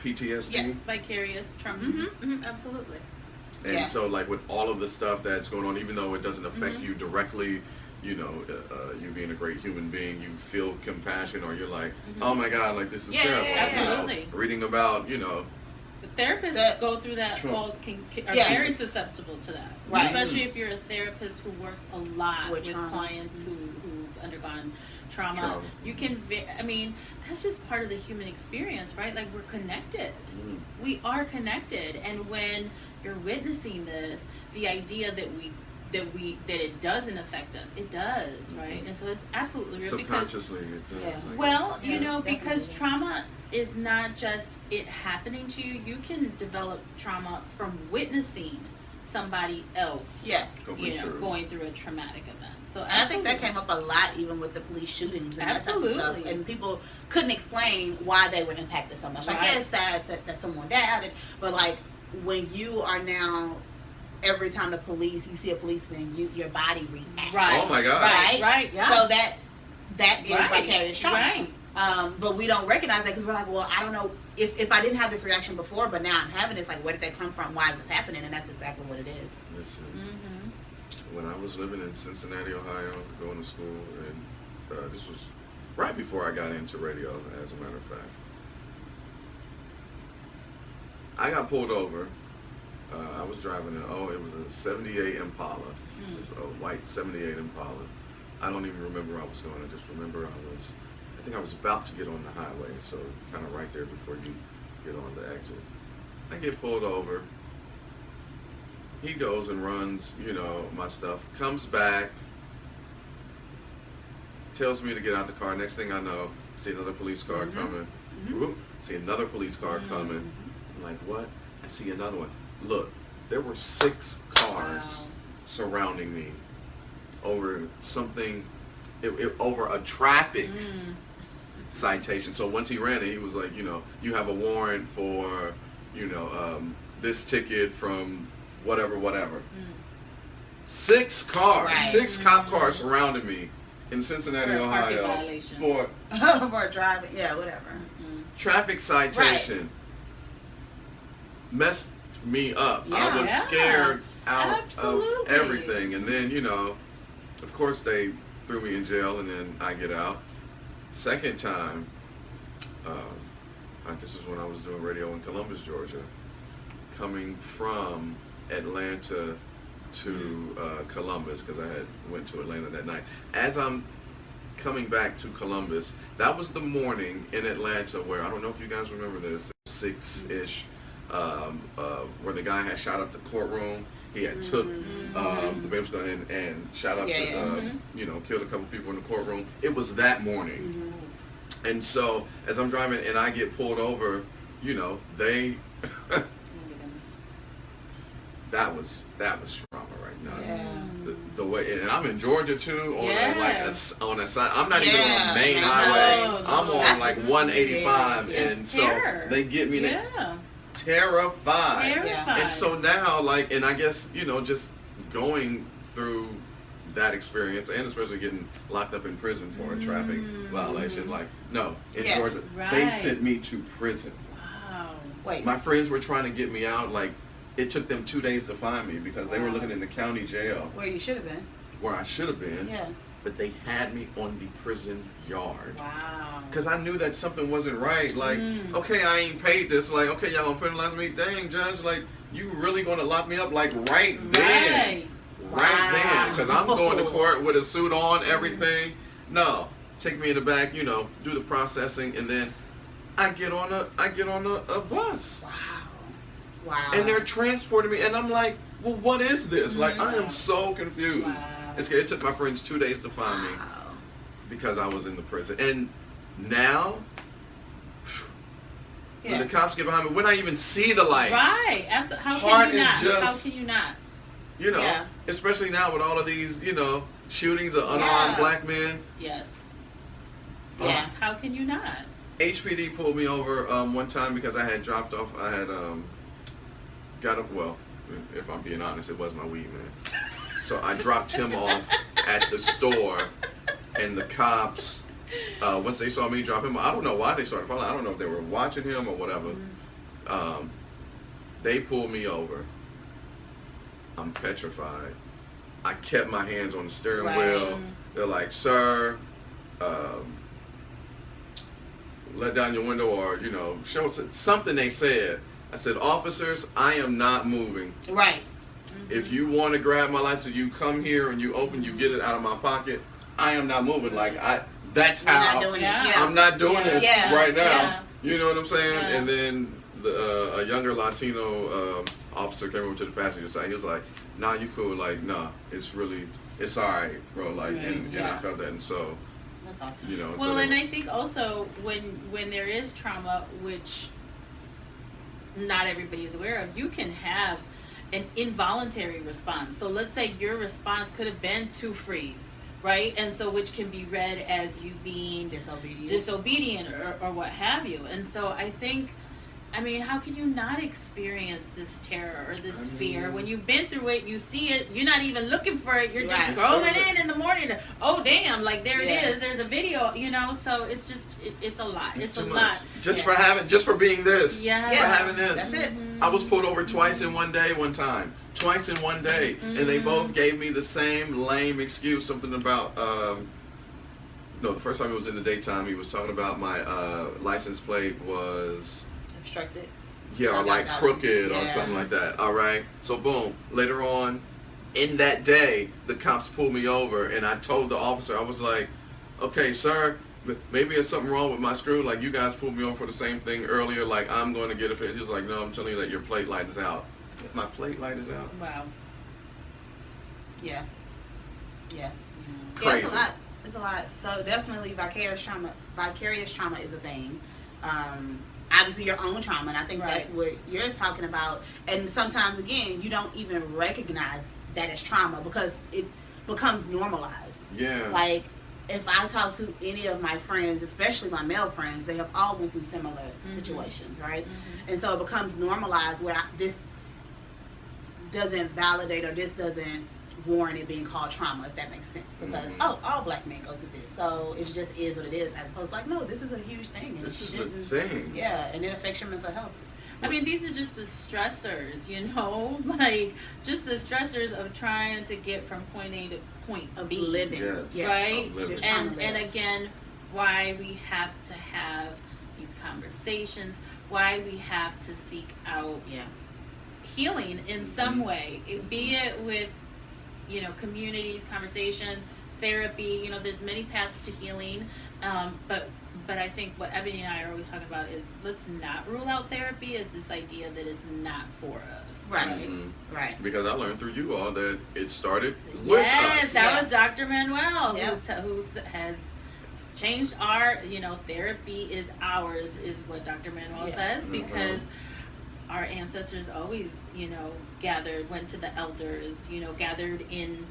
PTSD. Yeah, vicarious trauma. Absolutely. And so, like, with all of the stuff that's going on, even though it doesn't affect you directly, you being a great human being, you feel compassion, or you're like, oh my God, like, this is terrible. Absolutely. Reading about, the therapists go through that are very susceptible to that. Right. Especially if you're a therapist who works a lot with clients who've undergone trauma. You can, that's just part of the human experience, right? Like, we're connected. We are connected. And when you're witnessing this, the idea that it doesn't affect us, it does, right? And so it's absolutely real. Subconsciously, it does. Well, because trauma is not just it happening to you. You can develop trauma from witnessing somebody else, going through a traumatic event. So I think that came up a lot, even with the police shootings and that type of stuff. And people couldn't explain why they were impacted so much. Like, yeah, it's sad that someone died, but like when you are now. Every time you see a policeman, your body reacts. Right. Oh my God. Right. Yeah. So that is vicarious trauma. Right. But we don't recognize that because we're like, well, I don't know if I didn't have this reaction before, but now I'm having this. Like, where did that come from? Why is this happening? And that's exactly what it is. Listen, when I was living in Cincinnati, Ohio, going to school, and this was right before I got into radio, as a matter of fact, I got pulled over. I was driving it was a 78 Impala. It was a white 78 Impala. I don't even remember where I was going. I just remember I think I was about to get on the highway, so kind of right there before you get on the exit. I get pulled over. He goes and runs, my stuff, comes back, tells me to get out the car. Next thing I know, see another police car coming. Whoop, see another police car coming. I'm like, what? I see another one. Look, there were 6 cars surrounding me over something, over a traffic citation. So once he ran it, he was like, you have a warrant for, this ticket from whatever. 6 cars, 6 cop cars surrounded me in Cincinnati, Ohio for driving, whatever. Traffic citation. Messed me up. I was scared out of everything, and then of course they threw me in jail, and then I get out. Second time, this is when I was doing radio in Columbus, Georgia, coming from Atlanta to Columbus, because I had went to Atlanta that night. As I'm coming back to Columbus, that was the morning in Atlanta where, I don't know if you guys remember this, 6-ish, where the guy had shot up the courtroom. He had took the baby gun and shot up, killed a couple people in the courtroom. It was that morning. And so as I'm driving and I get pulled over, they that was trauma right now. the way, and I'm in Georgia too, on on a side. I'm not even on the main No, highway. no. I'm on like 185, It's and terror. so they get me terrified. And so now, like, and I guess, you know, just going through that experience, and especially getting locked up in prison for a traffic violation, like, no, in Georgia, they sent me to prison. Wow. Wait. My friends were trying to get me out, like, it took them 2 days to find me because they were looking in the county jail. Where you should have been. Where I should have been. Yeah. But they had me on the prison yard. Wow. Because I knew that something wasn't right. Like, okay, I ain't paid this. Like, okay, y'all gonna penalize me? Dang, judge, like, you really gonna lock me up? Like, right then. Right then. Because I'm going to court with a suit on, everything. No. Take me in the back, you know, do the processing, and then I get on a bus. Wow. And they're transporting me, and I'm like, well, what is this? Like, I am so confused. Wow. It took my friends 2 days to find me because I was in the prison. And now, when the cops get behind me, when I even see the lights, right? How can you not? How can you not? You know, especially now with all of these, you know, shootings of unarmed black men. Yes. Yeah. How can you not? HPD pulled me over one time because I had dropped off. I had got up. Well, if I'm being honest, it was my weed man. So I dropped him off at the store, and the cops, once they saw me drop him off, I don't know why they started following. I don't know if they were watching him or whatever. They pulled me over. I'm petrified. I kept my hands on the steering wheel. They're like, sir, let down your window, or, you know, show something. They said. I said, officers, I am not moving. Right. If you want to grab my license, you come here and you get it out of my pocket. I am not moving. Like, that's how I'm not doing this right now. Yeah. You know what I'm saying? Yeah. And then a younger Latino officer came over to the passenger side. He was like, nah, you cool. Like, nah, it's all right, bro. Like, and I felt that. And so, that's awesome. You know. Well, and I think also when there is trauma, which not everybody is aware of, you can have an involuntary response. So let's say your response could have been to freeze, right? And so which can be read as you being disobedient or what have you. And so I think, I mean, how can you not experience this terror or this fear when you've been through it? You see it. You're not even looking for it. You're just scrolling in the morning. Oh, damn! Like there it is. There's a video. You know. So it's just it's a lot. It's a lot. Just for being this. Yeah. For having this. That's it. I was pulled over twice in one day. Twice in one day, and they both gave me the same lame excuse. Something about. No, the first time it was in the daytime. He was talking about my license plate was. Obstructed. Yeah, or like crooked or something like that. All right. So boom. Later on, in that day, the cops pulled me over, and I told the officer, I was like, "Okay, sir, maybe there's something wrong with my screw. Like you guys pulled me over for the same thing earlier. Like I'm going to get it fixed." He was like, "No, I'm telling you that your plate light is out." My plate light is out. Wow. Yeah. Crazy. It's a lot. So definitely vicarious trauma is a thing. Obviously your own trauma, and I think that's what you're talking about. And sometimes, again, you don't even recognize that as trauma because it becomes normalized. Yeah. Like, if I talk to any of my friends, especially my male friends, they have all went through similar situations, right? And so it becomes normalized where this doesn't validate or this doesn't warrant it being called trauma, if that makes sense. Because, all black men go through this. So it just is what it is, as opposed to like, no, this is a huge thing. And this is a thing. Yeah, and it affects your mental health. I mean, these are just the stressors, you know? Like, just the stressors of trying to get from point A to point B. Living. Yes. Right? Just And again, why we have to have these conversations, why we have to seek out healing in some way. Be it with, you know, communities, conversations, therapy, you know, there's many paths to healing. But I think what Eboni and I are always talking about is let's not rule out therapy as this idea that it's not for us. Right. Right. Because I learned through you all that it started with us. Yes, that was Dr. Manuel who has changed our, you know, therapy is ours is what Dr. Manuel says, because our ancestors always, gathered, went to the elders, gathered in,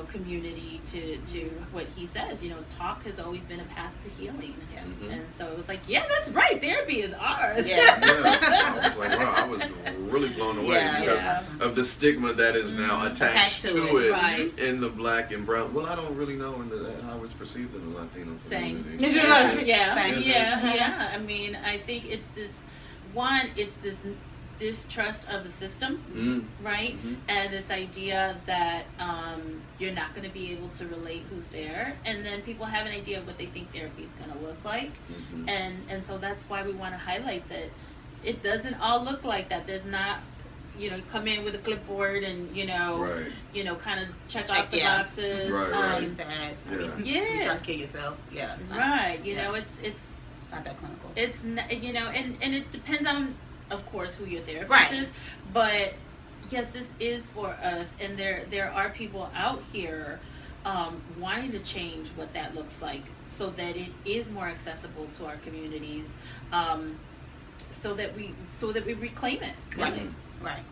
community to what he says. Talk has always been a path to healing. Yeah. Mm-hmm. And so it was like, yeah, that's right. Therapy is ours. Yeah. I was like, wow, I was really blown away because of the stigma that is now attached to it right. in the black and brown. Well, I don't really know how it's perceived in the Latino community. Yeah. I mean, I think it's this distrust of the system, right? Mm-hmm. And this idea that you're not going to be able to relate who's there, and then people have an idea of what they think therapy is going to look like, and so that's why we want to highlight that it doesn't all look like that. There's not, come in with a clipboard and kind of check off the boxes. Right. Sad. Yeah. You try to kill yourself. Yeah. Right. It's not that clinical. It's and it depends on, of course, who your therapist is, but yes, this is for us, and there are people out here wanting to change what that looks like so that it is more accessible to our communities, so that we reclaim it. Right. Right.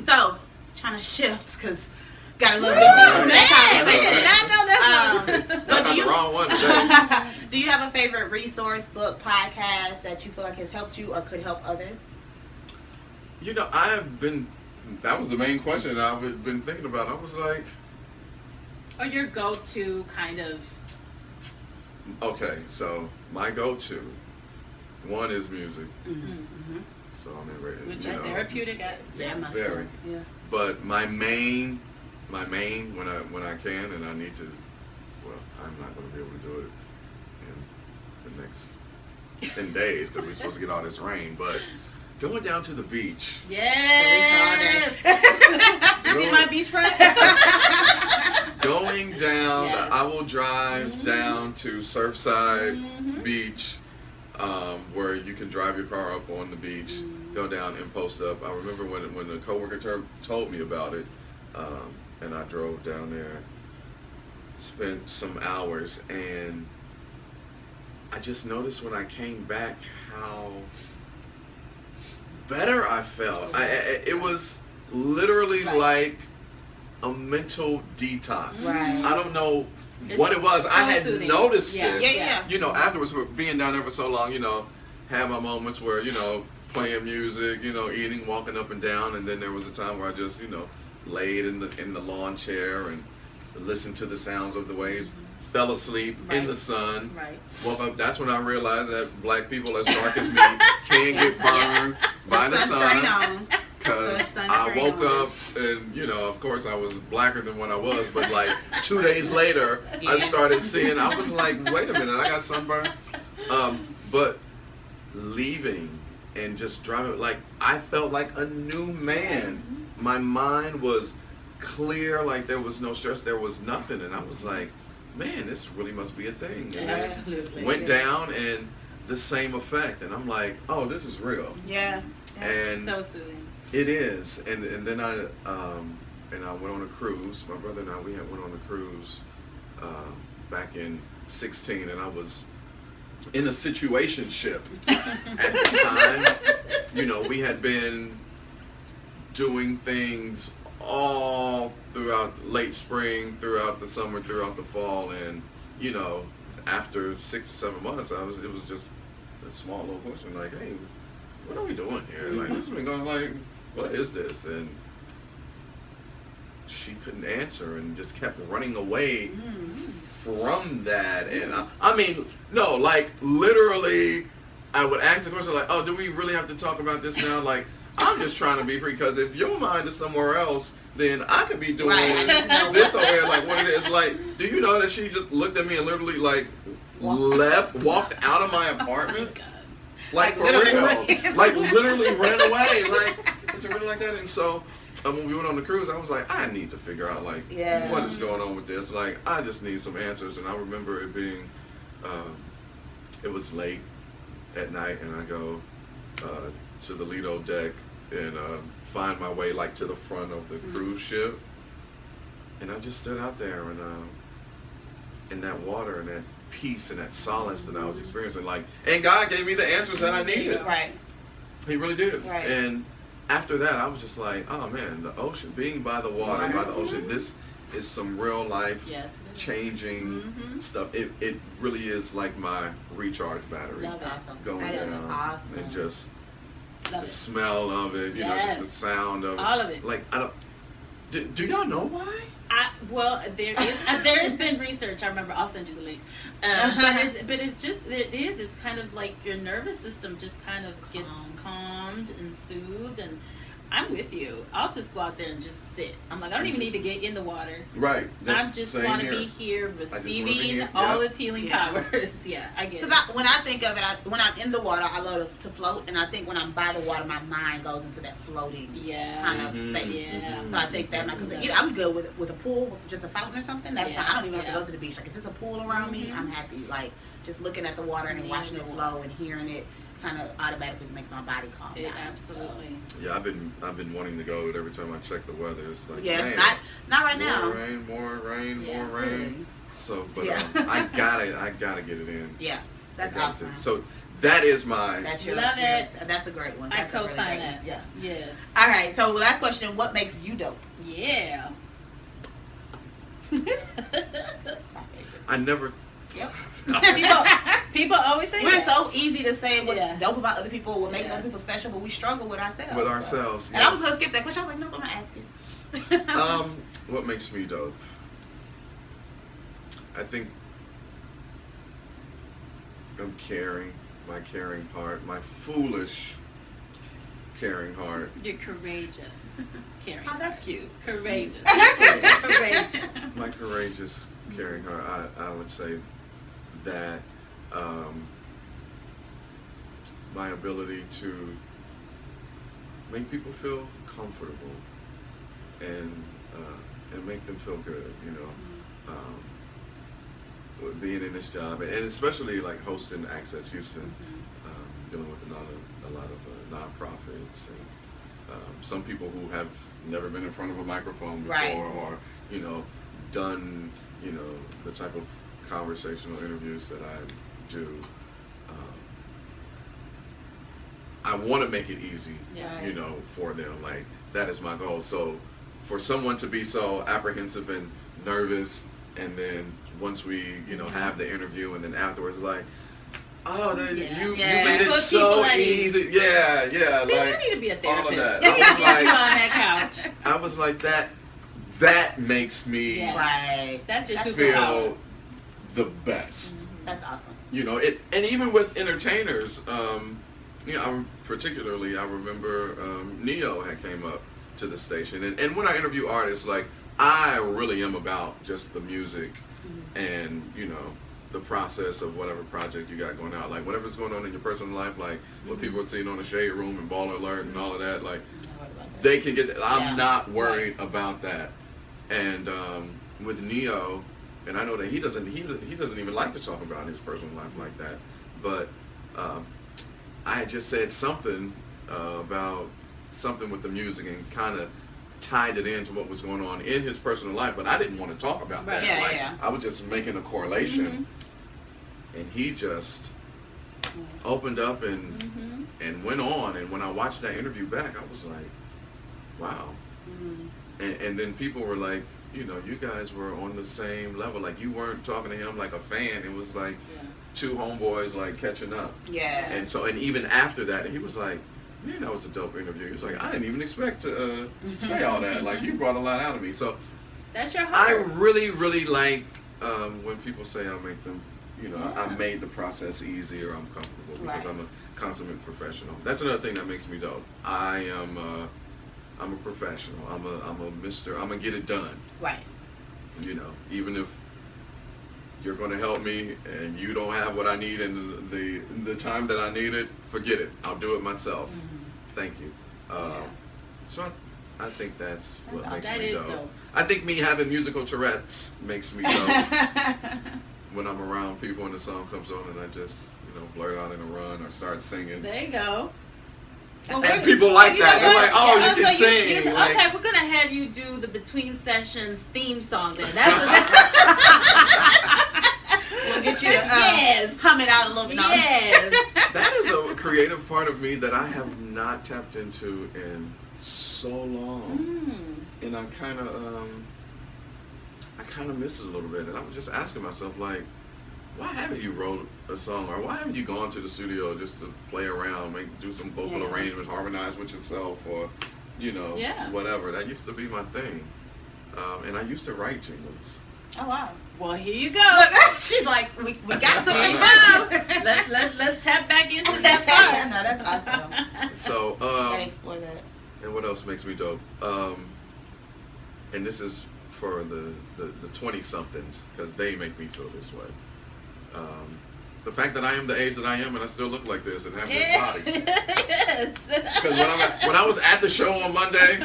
So, trying to shift because got a little bit deep. Not the wrong one today. Do you have a favorite resource, book, podcast that you feel like has helped you or could help others? That was the main question I've been thinking about. I was like, or your go-to kind of. Okay, so my go-to one is music. So I'm in radio. Which is therapeutic. Very. Yeah. But my main when I can, and I need to, well, I'm not going to be able to do it in the next 10 days because we're supposed to get all this rain, but going down to the beach. Yes. See my beachfront? Going down, I will drive down to Surfside Beach, where you can drive your car up on the beach, go down and post up. I remember when a coworker told me about it, and I drove down there, spent some hours, and I just noticed when I came back how better I felt. It was literally like a mental detox. Right. I don't know what it was. I had noticed it. Yeah. Afterwards, being down there for so long, had my moments where, playing music, eating, walking up and down, and then there was a time where I just, laid in the lawn chair and listened to the sounds of the waves. Fell asleep in the sun. Right. Woke up. That's when I realized that black people as dark as me can get burned by the sun. Because I woke up and, of course I was blacker than what I was, but like 2 days later, I started seeing, I was like, wait a minute, I got sunburned. But leaving and just driving, like, I felt like a new man. My mind was clear, like there was no stress, there was nothing. And I was like, man, this really must be a thing. And Absolutely. went down and the same effect. And I'm like, oh, this is real. Yeah. And so soothing. It is. And then I went on a cruise. My brother and I, we went on a cruise back in 16, and I was in a situationship at the time. We had been doing things all throughout late spring, throughout the summer, throughout the fall, and after 6 or 7 months, it was just a small little question like, hey, what are we doing here? Like, this has been going, like, what is this? And she couldn't answer and just kept running away from that. And I mean, no, like literally, I would ask the question like, oh, do we really have to talk about this now? Like, I'm just trying to be free, because if your mind is somewhere else, then I could be doing this over here, like what it is. Like, do you know that she just looked at me and literally like walked out of my apartment? Like for real. Like literally ran away. Like, is it really like that? And so when we went on the cruise, I was like, I need to figure out like what is going on with this. Like, I just need some answers. And I remember it being, it was late at night, and I go to the Lido deck and find my way like to the front of the cruise ship, and I just stood out there and in that water and that peace and that solace that I was experiencing, like, and God gave me the answers that I needed. Right. He really did. Right. And after that, I was just like, oh man, the ocean, being by the water, by the ocean, this is some real life changing stuff. It really is like my recharge battery. That's awesome. Going that down is awesome. and just Love the it. smell of it, you know, just the sound of it. All of it. Like, I don't, do y'all know why? Well, there has been research. I remember. I'll send you the link. But it's just it's kind of like your nervous system just kind of gets calmed and soothed. And I'm with you. I'll just go out there and just sit. I'm like, I don't even need to get in the water. Right. I just want to be here receiving all its healing powers. Yeah, I get it. Because when I think of it, when I'm in the water, I love to float, and I think when I'm by the water, my mind goes into that floating kind of space. Yeah. So I think that because I'm good with a pool, with just a fountain or something. That's fine. I don't even have to go to the beach. Like if there's a pool around me, I'm happy. Like just looking at the water and watching it flow and hearing it kind of automatically makes my body calm down. Absolutely. Yeah, I've been wanting to go. Every time I check the weather, it's like, man, not right now. More rain. So, but I gotta get it in. Yeah, that's awesome. So that is my. Love it. That's a great one. I co-sign that. Yeah. Yes. All right. So last question: what makes you dope? Yeah. I never. Yep. People always say we're so easy to say what's dope about other people, what makes other people special, but we struggle with ourselves. With ourselves. So. And I was gonna skip that question. I was like, no, I'm gonna ask it. What makes me dope? I think I'm caring. My caring heart. My foolish caring heart. You're courageous. Caring. Oh, that's cute. Courageous. Courageous. My courageous caring heart. I would say that my ability to make people feel comfortable and make them feel good, you know, being in this job and especially like hosting Access Houston, dealing with a lot of nonprofits and some people who have never been in front of a microphone before or you know done you know the type of conversational interviews that I do. I want to make it easy, you know, for them. Like that is my goal. So for someone to be so apprehensive and nervous, and then once we, you know, have the interview, and then afterwards, like, oh, you made it so easy. Yeah. See, like I need to be a therapist. all of that. I was like, on that couch. I was like that. That makes me That's your feel superpower. the best. That's awesome. You know, and even with entertainers, you know, I remember Neo had came up to the station, and when I interview artists, like I really am about just the music and you know the process of whatever project you got going out, like whatever's going on in your personal life, like what people are seeing on the Shade Room and Baller Alert and all of that, like they can get that. I'm not worried about that. And with Neo, and I know that he doesn't even like to talk about his personal life like that, but I just said something about something with the music and kind of tied it into what was going on in his personal life, but I didn't want to talk about that. I was just making a correlation, and he just opened up and went on. And when I watched that interview back, I was like, wow. And then people were like, you know, you guys were on the same level. Like you weren't talking to him like a fan. It was like two homeboys like catching up. Yeah. And so, and even after that, he was like, man, that was a dope interview. He was like, I didn't even expect to say all that. Like you brought a lot out of me. So that's your heart. I really, really like when people say I make them, you know, I made the process easier. I'm comfortable because I'm a consummate professional. That's another thing that makes me dope. I'm a professional. I'm a mister. I'm gonna get it done. Right. You know, even if you're gonna help me and you don't have what I need in the time that I need it, forget it. I'll do it myself. Thank you. So I think that's what makes me dope. I think me having musical Tourette's makes me dope. When I'm around people and the song comes on and I just, you know, blurt out in a run or start singing. There you go. Well, and people like that. They're like, oh, you can sing. Okay, we're going to have you do the Between Sessions theme song then. That's to get you to hum it out a little bit. Yes. That is a creative part of me that I have not tapped into in so long. And I kind of miss it a little bit. And I was just asking myself, like, why haven't you wrote a song, or why haven't you gone to the studio just to play around, do some vocal arrangements, harmonize with yourself, or whatever. That used to be my thing. And I used to write jingles. Oh wow! Well, here you go. She's like, we got something now. let's tap back into that part. No, that's awesome. So Gotta explore that. And what else makes me dope? And this is for the 20-somethings, because they make me feel this way. The fact that I am the age that I am and I still look like this and have this body. Yes. Because when I was at the show on Monday,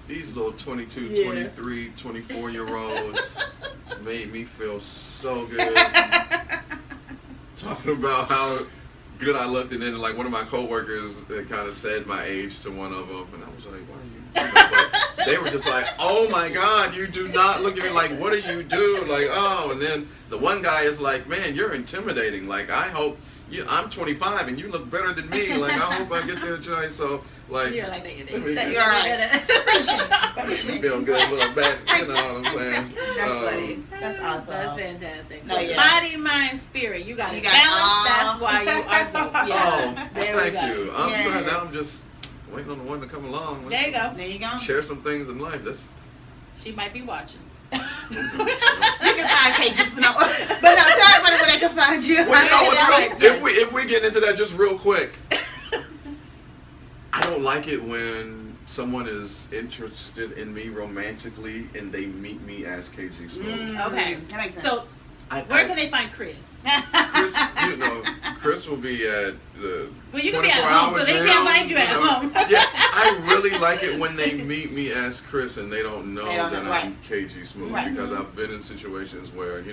these little 22, 23, 24-year-olds made me feel so good. Talking about how good I looked, and then like one of my coworkers kind of said my age to one of them, and I was like, why are you? But they were just like, oh my God, you do not look at me like, what do you do? Like, oh, and then the one guy is like, man, you're intimidating. Like, I hope I'm 25 and you look better than me. Like, I hope I get there, Joy. So, like, you're like you're right. That makes me feel good a little bit. You know what I'm saying? That's funny. That's awesome. That's fantastic. No, yeah. Body, mind, spirit. You got it balanced. That's why you are dope. Yes. Oh, There we thank go. you. I'm trying now. I'm just waiting on the one to come along. There you go. There you go. Share some things in life. She might be watching. You can find Cages, but no, tell everybody where they can find you. Well, you know what's real? If we get into that just real quick, I don't like it when someone is interested in me romantically and they meet me as KG Smooth. Okay, that makes sense. So, where can they find Kris? Chris, Kris will be at the well, you can be at home, so they can't find you at home. Yeah, I really like it when they meet me as Kris and they don't know that I'm KG Smooth, because I've been in situations where,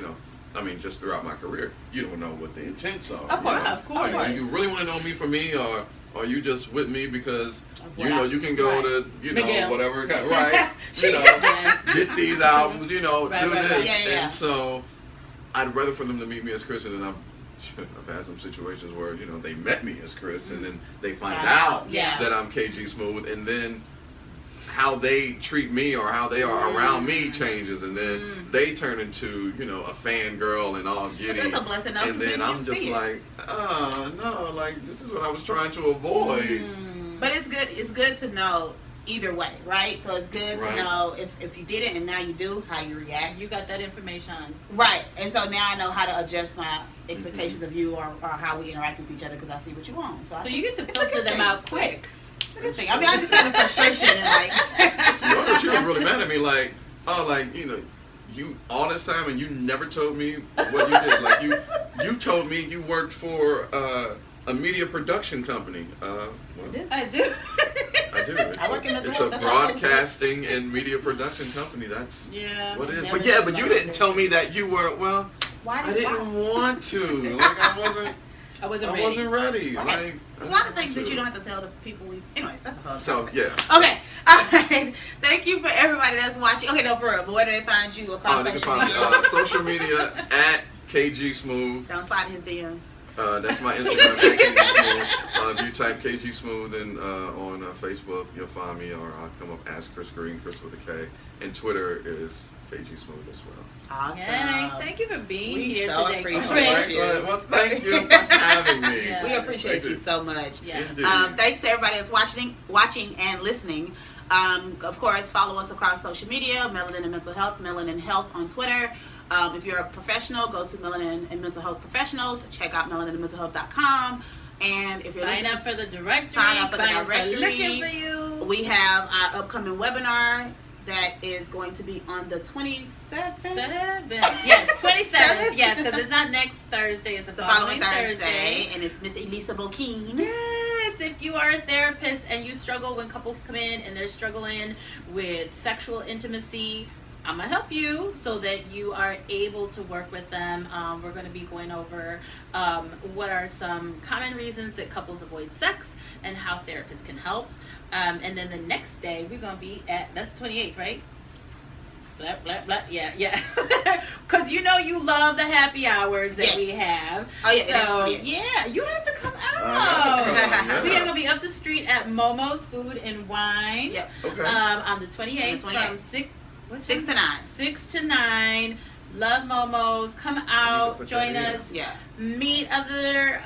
just throughout my career, you don't know what the intents are. Of course. Do you really want to know me for me, or are you just with me because you can go to Miguel. whatever right? Get these albums, do this, Yeah. and so I'd rather for them to meet me as Kris, and then I've had some situations where they met me as Kris, and then they find out that I'm KG Smooth, and then how they treat me or how they are around me changes, and then they turn into a fangirl and all giddy, that's a blessing, and then I'm just like, oh no, like this is what I was trying to avoid. But it's good to know either way, right? So it's good to know if you did it and now you do, how you react. You got that information. Right. And so now I know how to adjust my expectations of you or how we interact with each other, because I see what you want. So you get to filter them out quick. It's a good thing. I mean, I understand the frustration and like. She was really mad at me, like, you all this time and you never told me what you did. Like you told me you worked for a media production company. I do. I work in the it's a broadcasting and media production company. That's what it is. But you didn't tell me that you were. Well, I didn't want to. Like I wasn't ready. Right. Like a lot of things that you don't have to tell the people. Anyway, that's a whole So yeah. Okay. All right. Thank you for everybody that's watching. Okay, no, for real. But where do they find you across social media? Social media at KG Smooth. Don't slide in his DMs. That's my Instagram, at KG Smooth. If you type KG Smooth in on Facebook, you'll find me, or I'll come up as Kris Green, Kris with a K. And Twitter is KG Smooth as well. Awesome. Yay. Thank you for being here so today, appreciate you. Well, thank you for having me. We appreciate you so much. Yeah. Thanks to everybody that's watching and listening. Of course, follow us across social media, Melanin and Mental Health, Melanin Health on Twitter. If you're a professional, go to Melanin and Mental Health Professionals. Check out melaninandmentalhealth.com. And if you're sign up for the directory, sign up for the directory. Looking for you. We have our upcoming webinar that is going to be on the 27th. Yes, 27th. Yes, because it's not next Thursday. It's the following Thursday. And it's Miss Elisa Bokeen. Yes, if you are a therapist and you struggle when couples come in and they're struggling with sexual intimacy, I'm going to help you so that you are able to work with them. We're going to be going over what are some common reasons that couples avoid sex and how therapists can help. And then the next day, we're going to be at, that's the 28th, right? blah, blah, blah. Yeah. Because you know you love the happy hours that we have. Oh, yeah. So, yeah, you have to come Yeah. We are going to be up the street at Momo's Food and Wine. Yep. Okay. On the 28th from 6 to 9. 6 to 9. Love Momo's. Come out, join us. Yeah. Meet other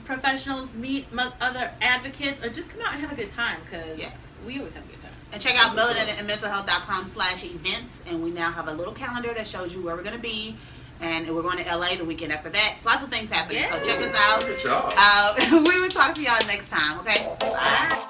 professionals, meet other advocates, or just come out and have a good time, because we always have a good time. And check out melaninandmentalhealth.com/events, and we now have a little calendar that shows you where we're going to be, and we're going to LA the weekend after that. Lots of things happening, so check us out. Good job. We will talk to y'all next time, okay? Bye.